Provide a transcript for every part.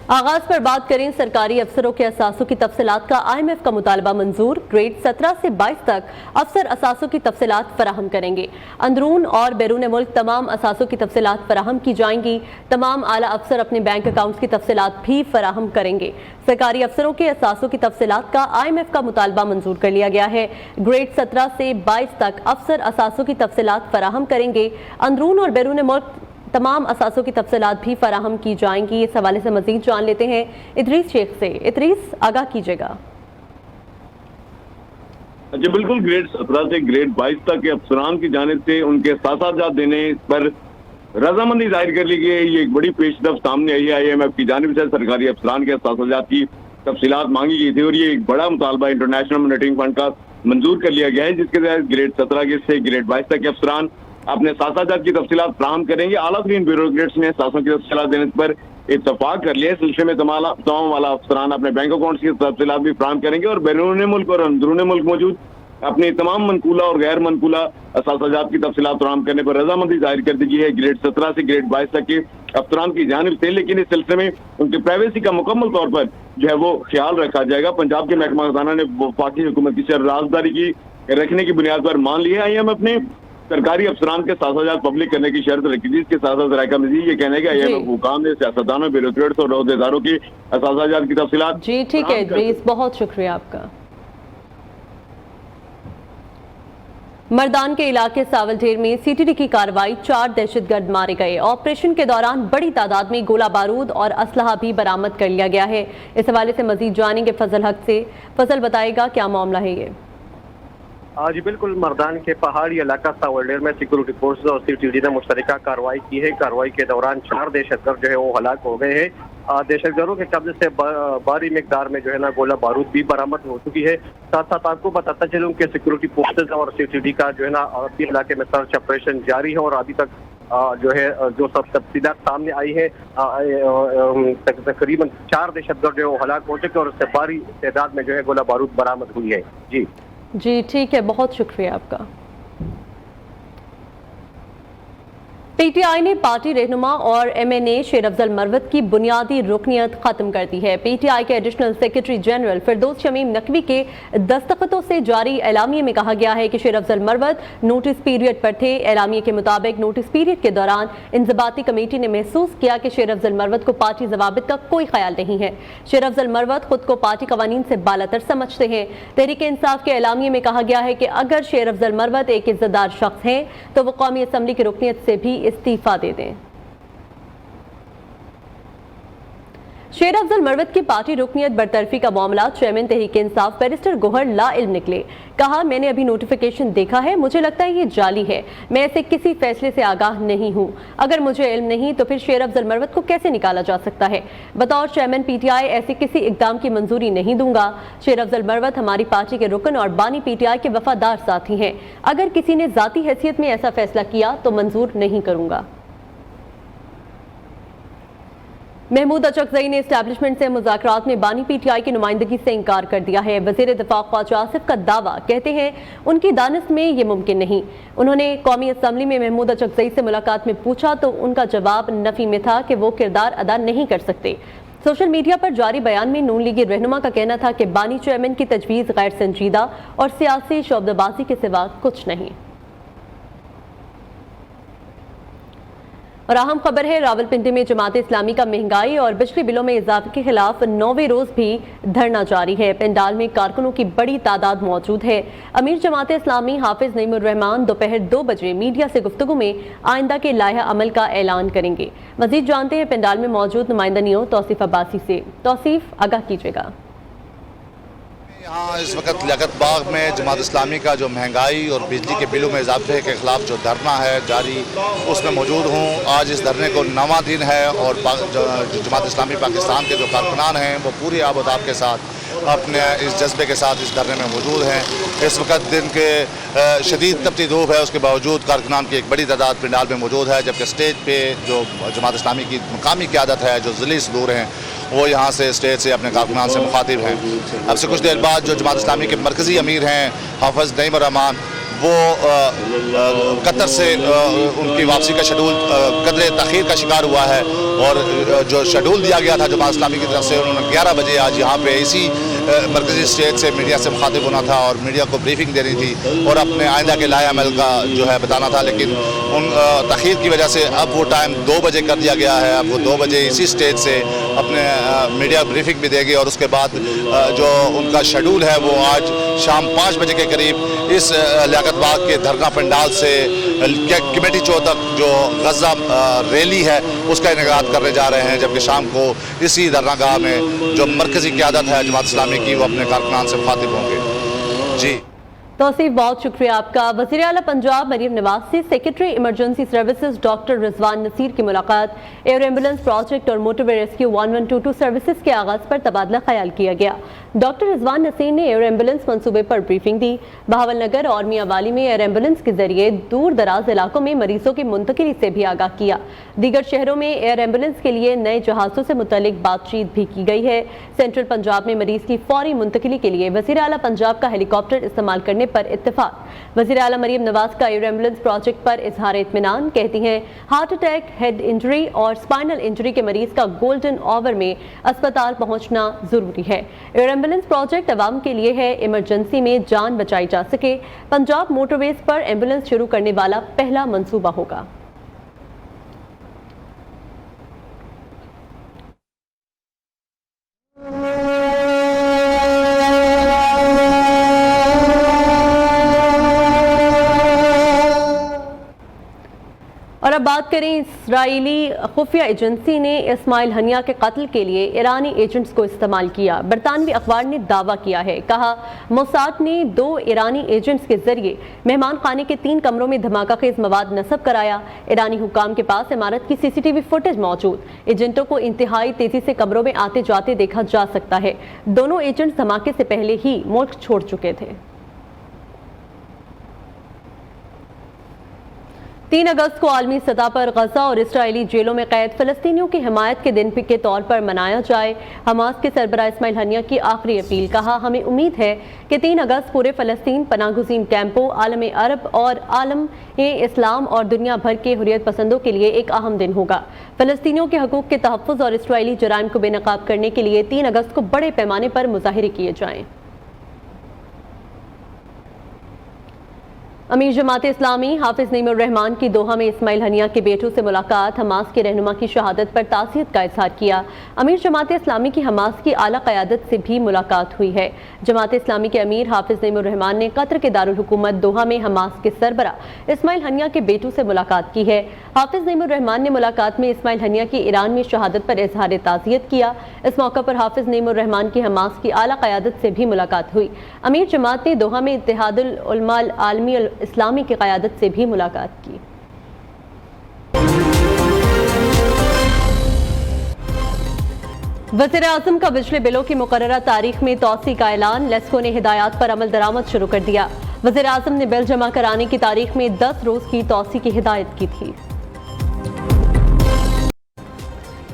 आगाज पर बात करें सरकारी अफसरों के असासों की तफसीलात का IMF का मुतालबा मंजूर। ग्रेड 17 से 22 तक अफसर असासों की तफसीलात फराहम करेंगे। अंदरून और बैरून मुल्क तमाम असासों की तफसीलात फराहम की जाएंगी। तमाम आला अफसर अपने बैंक अकाउंट्स की तफसीलात भी फराहम करेंगे। सरकारी अफसरों के असासों की तफसीलात का IMF का मुतालबा मंजूर कर लिया गया है। ग्रेड 17 से 22 तक अफसर असासों की तफसीलात फराहम करेंगे। अंदरून और बैरून मुल्क तमाम असासों की तफसीलात भी फराहम की जाएंगी। इस हवाले से मजीद जान लेते हैं इदरीस शेख से। इदरीस, आगाह कीजिएगा। जी बिल्कुल, ग्रेड 17 से ग्रेड 22 तक के अफसरान की जानिब से उनके सासाजात देने पर रजामंदी जाहिर कर ली गई है। ये एक बड़ी पेशरफ्त सामने आई है। IMF की जानिब से सरकारी अफसरान के सासाजात की तफसीलात मांगी गई थी और ये एक बड़ा मुतालबा इंटरनेशनल मॉनिटरिंग फंड का मंजूर कर लिया गया है, जिसके तहत ग्रेड 17 से ग्रेड 22 तक के अफसरान अपने सासाजात की तफसीलात फराहम करेंगे। आला तरीन ब्यूरोक्रेट्स ने सासों की तफसीलात देने पर इत्तफाक कर लिया है। इस सिलसिले में तमाम वाला अफसरान अपने बैंक अकाउंट्स की तफसीलात भी फराहम करेंगे और बैरून मुल्क और अंदरून मुल्क मौजूद अपनी तमाम मनकूला और गैर मनकूला सासाजात की तफसीलात फराहम करने पर रजामंदी जाहिर कर दी गई है ग्रेड 17 से ग्रेड 22 तक के अफसरान की जानिब से। लेकिन इस सिलसिले में उनकी प्राइवेसी का मुकम्मल तौर पर जो है वो ख्याल रखा जाएगा। पंजाब के महकमा खजाना ने वफाकी हुकूमत की राजदारी की रखने की बुनियाद पर मान लिया है। IMF ने सरकारी अफसरान के सासाजात पब्लिक करने की शर्त रखी थी। इसके साथ साथ रायका मजीद ये कहने का IMF हुकाम ने सियासतदानों, ब्यूरोक्रेट्स और अहदेदारों की सासाजात की तफसीलात। जी ठीक है इदरीस, बहुत शुक्रिया आपका। मर्दान के इलाके सावलढेर में CTD की कार्रवाई, 4 दहशतगर्द मारे गए। ऑपरेशन के दौरान बड़ी तादाद में गोला बारूद और असलहा भी बरामद कर लिया गया है। इस हवाले से मजीद जानेंगे फजल हक से। फजल, बताएगा क्या मामला है ये? जी बिल्कुल, मर्दान के पहाड़ी इलाका सावलढेर में सिक्योरिटी फोर्सेस और CTD ने मुश्तरका कार्रवाई की है। कार्रवाई के दौरान 4 दहशतगर्द जो है वो हलाक हो गए हैं। दहशतगर्दों के कब्जे से भारी मिकदार में जो है ना गोला बारूद भी बरामद हो चुकी है। साथ साथ आपको बताता चलूं कि सिक्योरिटी फोर्सेस और CTD का जो है ना इलाके में सर्च ऑपरेशन जारी है और अभी तक जो है जो सब तफसीलात सामने आई है, तकरीबन 4 दहशतगर्द जो है वो हलाक हो चुके और उससे भारी तादाद में जो है गोला बारूद बरामद हुई है। जी ठीक है, बहुत शुक्रिया आपका। PTI ने पार्टी रहनुमा और MNA शेर अफजल मरवत की बुनियादी रुकनियत खत्म कर दी है। PTI के एडिशनल सेक्रेटरी जनरल फिरदौस शमीम नकवी के दस्तखतों से जारी एलामिये में कहा गया है कि शेर अफजल मरवत नोटिस पीरियड पर थे। एलामिये के मुताबिक नोटिस पीरियड के दौरान इंज़बाती कमेटी ने महसूस किया कि शेर अफजल मरवत को पार्टी ज़वाबित का कोई ख्याल नहीं है। शेर अफजल मरवत खुद को पार्टी कवानीन से बालातर समझते हैं। तहरीक इंसाफ के एलामिये में कहा गया है कि अगर शेर अफजल मरवत एक इज्जतदार शख्स हैं तो वो कौमी असम्बली की रुकनियत से भी इस्तीफा दे दें। शेर अफजल मरवत की पार्टी रुकनियत बरतरफी का मामला चेयरमैन तहरीक इंसाफ बैरिस्टर गोहर ला इल्म निकले। कहा, मैंने अभी नोटिफिकेशन देखा है, मुझे लगता है ये जाली है। मैं ऐसे किसी फैसले से आगाह नहीं हूँ। अगर मुझे इल्म नहीं तो फिर शेर अफजल मरवत को कैसे निकाला जा सकता है? बतौर चेयरमैन PTI ऐसे किसी इकदाम की मंजूरी नहीं दूंगा। शेर अफजल मरवत हमारी पार्टी के रुकन और बानी PTI के वफादार साथी हैं। अगर किसी ने जाती हैसियत में ऐसा फैसला किया तो मंजूर नहीं करूंगा। महमूद अचकजई ने एस्टैब्लिशमेंट से मुज़ाकरात में बानी PTI की नुमाइंदगी से इनकार कर दिया है। वज़ीर दिफा ख्वाजा आसिफ का दावा, कहते हैं उनकी दानिश में ये मुमकिन नहीं। उन्होंने कौमी असम्बली में महमूद अचकजई से मुलाकात में पूछा तो उनका जवाब नफी में था कि वो किरदार अदा नहीं कर सकते। सोशल मीडिया पर जारी बयान में नून लीगी रहनुमा का कहना था कि बानी चेयरमैन की तजवीज़ गैर संजीदा और सियासी शोबदबाजी के सिवा कुछ नहीं। और अहम खबर है, रावलपिंडी में जमात इस्लामी का महंगाई और बिजली बिलों में इजाफे के खिलाफ 9वें रोज भी धरना जारी है। पंडाल में कारकुनों की बड़ी तादाद मौजूद है। अमीर जमात इस्लामी हाफिज नईमुर रहमान दोपहर 2 बजे मीडिया से गुफ्तगू में आइंदा के लाया अमल का ऐलान करेंगे। मजीद जानते हैं पंडाल में मौजूद नुमाइंदनियों तौसीफ अब्बासी से। तौसीफ, आगाह कीजिएगा। यहाँ इस वक्त लियाकत बाग में जमात इस्लामी का जो महंगाई और बिजली के बिलों में इजाफे के खिलाफ जो धरना है जारी, उसमें मौजूद हूँ। आज इस धरने को 9वां दिन है और जो जमात इस्लामी पाकिस्तान के जो कारकुनान हैं वो पूरी आबोताब के साथ अपने इस जज्बे के साथ इस धरने में मौजूद हैं। इस वक्त दिन के शदीद तपती धूप है, उसके बावजूद कारकुनान की एक बड़ी तादाद पंडाल में मौजूद है। जबकि स्टेज पे जो जमात इस्लामी की मकामी क़यादत है, जो ज़िली सदूर हैं, वो यहाँ से स्टेज से अपने कारकुनान से मुखातिब हैं। अब से कुछ देर बाद जो जमात इस्लामी के मरकज़ी अमीर हैं हाफिज नईमुर रहमान وہ قطر سے ان کی واپسی کا شیڈول قدرے تاخیر کا شکار ہوا ہے، اور جو شیڈول دیا گیا تھا جماعت اسلامی کی طرف سے، انہوں نے 11 بجے آج یہاں پہ اسی مرکزی اسٹیج سے میڈیا سے مخاطب ہونا تھا اور میڈیا کو بریفنگ دینی تھی اور اپنے آئندہ کے لائحہ عمل کا جو ہے بتانا تھا، لیکن ان تاخیر کی وجہ سے اب وہ ٹائم 2 بجے کر دیا گیا ہے۔ اب وہ 2 بجے اسی اسٹیج سے اپنے میڈیا بریفنگ بھی دے گی، اور اس کے بعد جو ان کا شیڈول ہے وہ آج شام 5 بجے کے قریب اس لیاقت باغ کے دھرنا پنڈال سے کمیٹی چوک تک جو غزہ ریلی ہے اس کا انعقاد کرنے جا رہے ہیں، جبکہ شام کو اسی دھرنا گاہ میں جو مرکزی قیادت ہے جماعت اسلامی کی وہ اپنے کارکنان سے مخاطب ہوں گے۔ جی توصیف، بہت شکریہ آپ کا۔ وزیر اعلیٰ پنجاب مریم نواز سے سیکرٹری ایمرجنسی سروسز ڈاکٹر رضوان نصیر کی ملاقات، ایئر ایمبولینس پروجیکٹ اور موٹر وے ریسکیو 1122 سروسز کے آغاز پر تبادلہ خیال کیا گیا۔ ڈاکٹر رضوان نصیر نے ایئر ایمبولینس منصوبے پر بریفنگ دی۔ بہاول نگر اور میاں والی میں ایئر ایمبولینس کے ذریعے دور دراز علاقوں میں مریضوں کی منتقلی سے بھی آگاہ کیا۔ دیگر شہروں میں ایئر ایمبولینس کے لیے نئے جہازوں سے متعلق بات چیت بھی کی گئی ہے۔ سینٹرل پنجاب میں مریض کی فوری منتقلی کے لیے وزیر اعلیٰ پنجاب کا ہیلی کاپٹر استعمال کرنے پر اتفاق۔ وزیر اعلیٰ مریم نواز کا ایئر ایمبولینس پروجیکٹ پر اظہار اطمینان، کہتی ہیں ہارٹ اٹیک، ہیڈ انجری اور اسپائنل انجری کے مریض کا گولڈن آور میں اسپتال پہنچنا ضروری ہے۔ ایئر ایمبولینس پروجیکٹ عوام کے لیے ہے، ایمرجنسی میں جان بچائی جا سکے۔ پنجاب موٹر ویز پر ایمبولینس شروع کرنے والا پہلا منصوبہ ہوگا۔ اور اب بات کریں، اسرائیلی خفیہ ایجنسی نے اسماعیل ہنیہ کے قتل کے لیے ایرانی ایجنٹس کو استعمال کیا۔ برطانوی اخبار نے دعویٰ کیا ہے، کہا موساد نے 2 ایرانی ایجنٹس کے ذریعے مہمان خانے کے 3 کمروں میں دھماکہ خیز مواد نصب کرایا۔ ایرانی حکام کے پاس عمارت کی CCTV فوٹیج موجود، ایجنٹوں کو انتہائی تیزی سے کمروں میں آتے جاتے دیکھا جا سکتا ہے۔ دونوں ایجنٹس دھماکے سے پہلے ہی ملک چھوڑ چکے تھے۔ 3 اگست کو عالمی سطح پر غزہ اور اسرائیلی جیلوں میں قید فلسطینیوں کی حمایت کے دن کے طور پر منایا جائے۔ حماس کے سربراہ اسماعیل ہنیہ کی آخری اپیل، کہا ہمیں امید ہے کہ 3 اگست پورے فلسطین، پناہ گزین کیمپوں، عالم عرب اور عالم اسلام اور دنیا بھر کے حریت پسندوں کے لیے ایک اہم دن ہوگا۔ فلسطینیوں کے حقوق کے تحفظ اور اسرائیلی جرائم کو بے نقاب کرنے کے لیے 3 اگست کو بڑے پیمانے پر مظاہرے کیے جائیں۔ امیر جماعت اسلامی حافظ نعیم الرحمان کی دوحہ میں اسماعیل ہنیہ کے بیٹوں سے ملاقات، حماس کے رہنما کی شہادت پر تعزیت کا اظہار کیا۔ امیر جماعت اسلامی کی حماس کی اعلیٰ قیادت سے بھی ملاقات ہوئی ہے۔ جماعت اسلامی کے امیر حافظ نعیم الرحمان نے قطر کے دارالحکومت دوحہ میں حماس کے سربراہ اسماعیل ہنیہ کے بیٹوں سے ملاقات کی ہے۔ حافظ نعیم الرحمان نے ملاقات میں اسماعیل ہنیہ کی ایران میں شہادت پر اظہار تعزیت کیا۔ اس موقع پر حافظ نعیم الرحمان کی حماس کی اعلیٰ قیادت سے بھی ملاقات ہوئی۔ امیر جماعت نے دوحہ میں اتحاد العلماء العالمی اسلامی کی قیادت سے بھی ملاقات کی۔ وزیر اعظم کا بجلی بلوں کی مقررہ تاریخ میں توسیع کا اعلان، لیسکو نے ہدایات پر عمل درآمد شروع کر دیا۔ وزیر اعظم نے بل جمع کرانے کی تاریخ میں 10 روز کی توسیع کی ہدایت کی تھی۔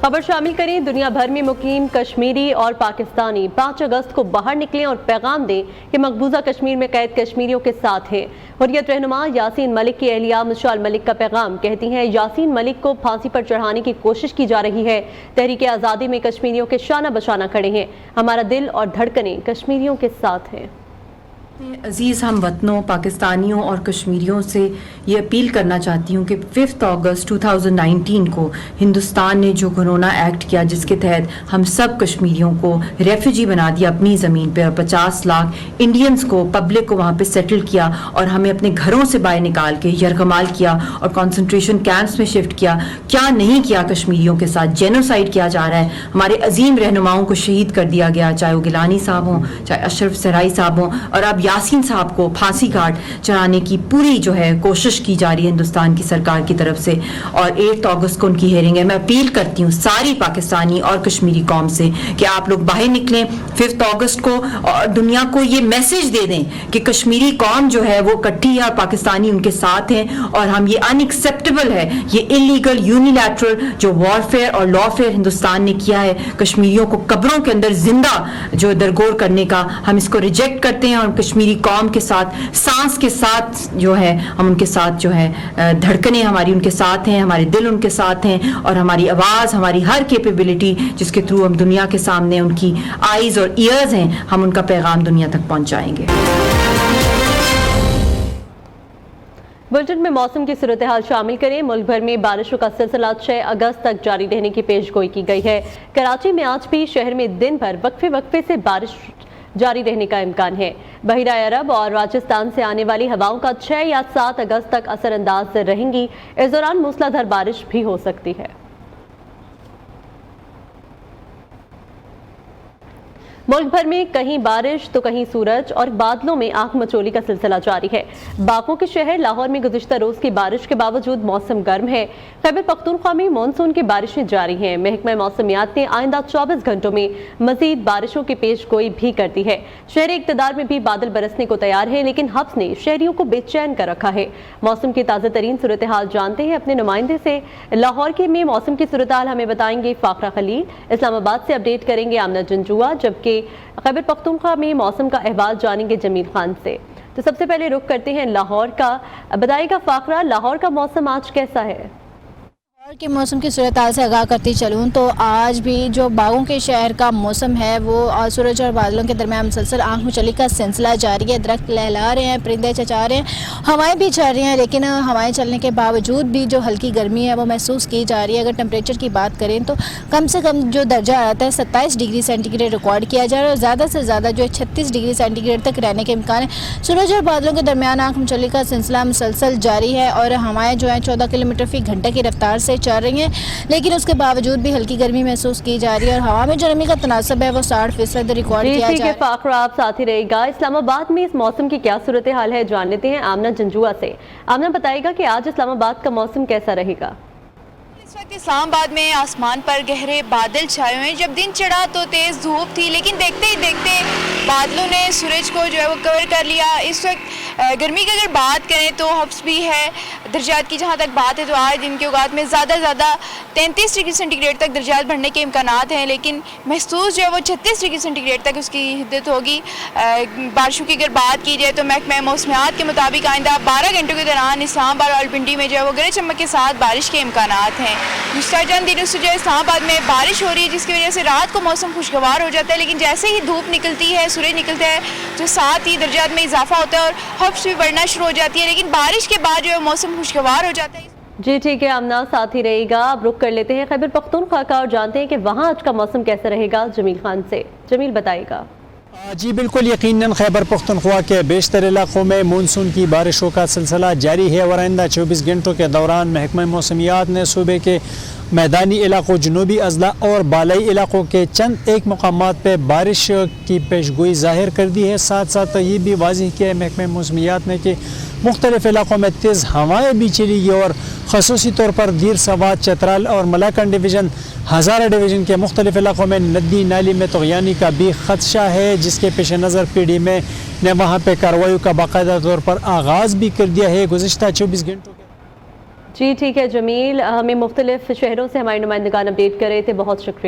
خبر شامل کریں، دنیا بھر میں مقیم کشمیری اور پاکستانی 5 اگست کو باہر نکلیں اور پیغام دیں کہ مقبوضہ کشمیر میں قید کشمیریوں کے ساتھ ہیں۔ حریت رہنما یاسین ملک کی اہلیہ مشال ملک کا پیغام، کہتی ہیں یاسین ملک کو پھانسی پر چڑھانے کی کوشش کی جا رہی ہے۔ تحریک آزادی میں کشمیریوں کے شانہ بشانہ کھڑے ہیں، ہمارا دل اور دھڑکنیں کشمیریوں کے ساتھ ہیں۔ عزیز ہم وطنوں، پاکستانیوں اور کشمیریوں سے یہ اپیل کرنا چاہتی ہوں کہ 5 اگست 2019 کو ہندوستان نے جو گھنونا ایکٹ کیا، جس کے تحت ہم سب کشمیریوں کو ریفیوجی بنا دیا اپنی زمین پہ، اور 50 لاکھ انڈینز کو، پبلک کو وہاں پہ سیٹل کیا اور ہمیں اپنے گھروں سے باہر نکال کے یرغمال کیا اور کنسنٹریشن کیمپس میں شفٹ کیا، کیا نہیں کیا کشمیریوں کے ساتھ جینوسائیڈ کیا جا رہا ہے۔ ہمارے عظیم رہنماؤں کو شہید کر دیا گیا، چاہے وہ گیلانی صاحب ہوں، چاہے اشرف صحرائی صاحب ہوں، اور اب یاسین صاحب کو پھانسی گھاٹ چڑھانے کی پوری جو ہے کوشش کی جا رہی ہے ہندوستان کی سرکار کی طرف سے، اور 8 اگست کو ان کی ہیئرنگ ہے۔ میں اپیل کرتی ہوں ساری پاکستانی اور کشمیری قوم سے کہ آپ لوگ باہر نکلیں 5 اگست کو، اور دنیا کو یہ میسج دے دیں کہ کشمیری قوم جو ہے وہ کٹھی ہے اور پاکستانی ان کے ساتھ ہیں، اور ہم یہ ان ایکسیپٹیبل ہے، یہ انلیگل یونیلیٹرل جو وارفیئر اور لافیئر ہندوستان نے کیا ہے کشمیریوں کو قبروں کے اندر زندہ جو درگور کرنے کا، ہم اس کو ریجیکٹ کرتے ہیں، اور کشمیر कश्मीरी कौम के साथ सांस के साथ जो है हम उनके साथ जो है धड़कनें हमारी उनके साथ हैं, हमारे दिल उनके साथ हैं और हमारी आवाज़, हमारी हर कैपेबिलिटी जिसके थ्रू हम दुनिया के सामने उनकी आइज़ और ईयर्स हैं, हम उनका पैगाम दुनिया तक पहुँचाएँगे। बुलेटिन में मौसम की सूरत हाल शामिल करें। मुल्क भर में बारिशों का सिलसिला 6 अगस्त तक जारी रहने की पेशगोई की गई है। कराची में आज भी शहर में दिन भर वक्फे वक्फे से बारिश जारी रहने का इम्कान है। बहिरा अरब और राजस्थान से आने वाली हवाओं का 6 या 7 अगस्त तक असरअंदाज रहेंगी। इस दौरान मूसलाधार बारिश भी हो सकती है। मुल्क भर में कहीं बारिश तो कहीं सूरज और बादलों में आंख मचोली का सिलसिला जारी है। बागों के शहर लाहौर में गुज़िश्ता रोज की बारिश के बावजूद मौसम गर्म है। खैबर पख्तूनख्वा में मानसून की बारिशें जारी हैं। महकमा मौसमियात ने आइंदा 24 घंटों में मजीद बारिशों की पेशगोई भी कर दी है। शहरी इक़्तिदार में भी बादल बरसने को तैयार है, लेकिन हब्स ने शहरियों को बेचैन कर रखा है। मौसम की ताज़ा तरीन सूरत हाल जानते हैं अपने नुमाइंदे से। लाहौर के में मौसम की सूरत हाल हमें बताएंगे फाखरा खलील। इस्लामाबाद से अपडेट करेंगे आमना जंजुआ, जबकि खैबर पख्तूनख्वा में मौसम का अहवाल जानेंगे जमील खान से। तो सबसे पहले रुख करते हैं लाहौर का। बताइएगा फाखरा, लाहौर का मौसम आज कैसा है? लाहौर के मौसम की सूरत हाल से आगाह करती चलूँ तो आज भी जो बागों के शहर का मौसम है वो सूरज और बादलों के दरमियान मुसलसल आंख मचली का सिलसिला जारी है। दरख्त लहला रहे हैं, परिंदे चचा रहे हैं, हवाएं भी चल रही हैं, लेकिन हवाएं चलने के बावजूद भी जो हल्की गर्मी है वो महसूस की जा रही है। अगर टेम्परेचर की बात करें तो कम से कम जो दर्जा आता है 27 डिग्री सेंटीग्रेड रिकॉर्ड किया जा रहा है और ज़्यादा से ज़्यादा जो 36 डिग्री सेंटीग्रेड तक रहने के इम्कान है। सूरज और बादलों के दरमियान आंख मचली का सिलसिला मुसलसल जारी है और हवाएं जो है 14 किलोमीटर फी घंटे की रफ्तार से चल रही हैं, लेकिन उसके बावजूद भी हल्की गर्मी महसूस की जा रही है और हवा में जो नमी का तनासब है वो 60% रिकॉर्ड किया जा रहा है। फाखरा आप साथ ही रहेगा। इस्लामाबाद में इस मौसम की क्या सूरत हाल है जान लेते हैं आमना जंजुआ से। आमना बताएगा कि आज इस्लामाबाद का मौसम कैसा रहेगा? इस वक्त इस्लामाबाद में आसमान पर गहरे बादल छाए हुए हैं। जब दिन चढ़ा तो तेज़ धूप थी, लेकिन देखते ही देखते बादलों ने सूरज को जो है वो कवर कर लिया। इस वक्त गर्मी की अगर बात करें तो हब्स भी है। दर्जात की जहाँ तक बात है तो आज दिन के औकात में ज़्यादा 33 डिग्री सेंटीग्रेड तक दर्जात बढ़ने के इम्कानात हैं, लेकिन महसूस जो है वो 36 डिग्री सेंटीग्रेड तक उसकी हिद्दत होगी। बारिशों की अगर बात की जाए तो महकमा मौसमियात के मुताबिक आइंदा 12 घंटों के दौरान इस्लामाबाद और रावलपिंडी में जो है वो गरज चमक के साथ बारिश के इम्कानात हैं। पिछले चंद दिनों से जो है इस्लामाबाद में बारिश हो रही है, जिसकी वजह से रात को मौसम खुशगवार हो जाता है, लेकिन जैसे ही धूप निकलती है, सूरज निकलता है, तो साथ ही दर्जात में इजाफा होता है और हब्स भी बढ़ना शुरू हो जाती है, लेकिन बारिश के बाद जो है मौसम खुशगवार हो जाता है। जी ठीक है आमना, साथ ही रहेगा। अब रुख कर लेते हैं खैबर पख्तूनख्वा का और जानते हैं कि वहाँ आज का मौसम कैसा रहेगा जमील खान से। जमील बताएगा। जी बिल्कुल यकीनन खैबर पख्तूनख्वा के बेशतर इलाकों में मानसून की बारिशों का सिलसिला जारी है और आइंदा 24 घंटों के दौरान महकमा मौसमियात ने सूबे के मैदानी इलाकों, जनूबी अजला और बालाई इलाकों के चंद एक मकामात पर बारिश की पेशगोई ज़ाहिर कर दी है। साथ साथ ये भी वाज़ेह किया है महकमा मौसमियात ने कि मुख्तलिफ़ इलाकों में तेज़ हवाएँ भी चलेगी और ख़ुसूसी तौर पर दीर सवाद, चतराल और मलाकन डिवीज़न, हज़ारा डिवीज़न के मुख्तलिफ़ इलाकों में नदी नाली में तुग़यानी का भी ख़दशा है, जिसके पेश नज़र पीढ़ी में ने वहाँ पर कार्रवाई का बाकायदा तौर पर आगाज़ भी कर दिया है। गुज़िश्ता 24 घंटों के जी ठीक है जमील, हमें मुख्तलिफ शहरों से हमारे नुमाइंदगान अपडेट कर रहे थे, बहुत शुक्रिया।